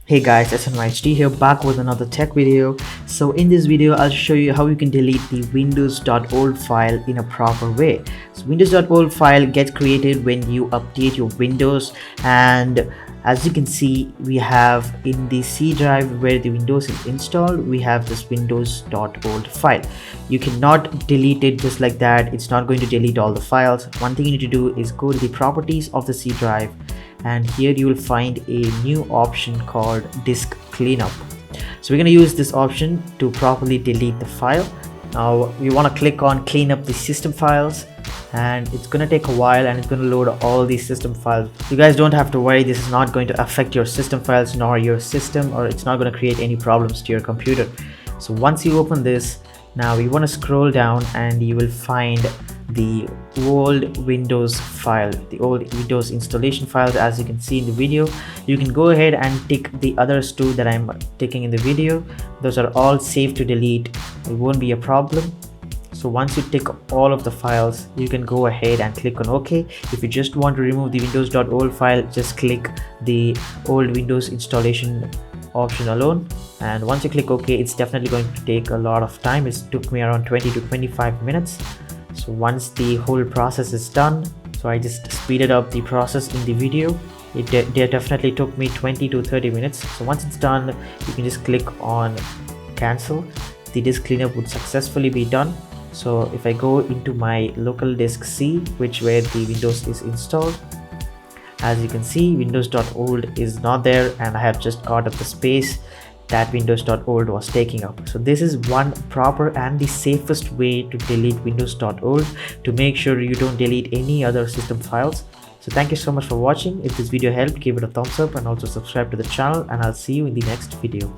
Hey guys, JaypeHD here, back with another tech video. So in this video I'll show you how you can delete the Windows.Old file in a proper way. So Windows.Old file gets created when you update your Windows, and as you can see, we have in the C drive where the Windows is installed, we have this Windows.Old file. You cannot delete it just like that. It's not going to delete all the files. One thing you need to do is go to the properties of the C drive, and here you will find a new option called disk cleanup. So we're going to use this option to properly delete the file. Now we want to click on clean up the system files, and it's going to take a while and it's going to load all these system files. You guys don't have to worry, this is not going to affect your system files nor your system, or it's not going to create any problems to your computer. So once you open this, now you want to scroll down and you will find the old Windows file, the old Windows installation files. As you can see in the video, you can go ahead and tick the others too that I'm ticking in the video. Those are all safe to delete, it won't be a problem. So once you tick all of the files, you can go ahead and click on OK. If you just want to remove the Windows.Old file, just click the old Windows installation option alone, and once you click OK, it's definitely going to take a lot of time. It took me around 20 to 25 minutes. So once the whole process is done, so I just speeded up the process in the video. It definitely took me 20 to 30 minutes. So once it's done, you can just click on cancel. The disk cleanup would successfully be done. So if I go into my local disk C, which where the Windows is installed, as you can see, Windows.Old is not there, and I have just got up the space that Windows.Old was taking up. So this is one proper and the safest way to delete Windows.Old, to make sure you don't delete any other system files. So thank you so much for watching. If this video helped, give it a thumbs up and also subscribe to the channel, and I'll see you in the next video.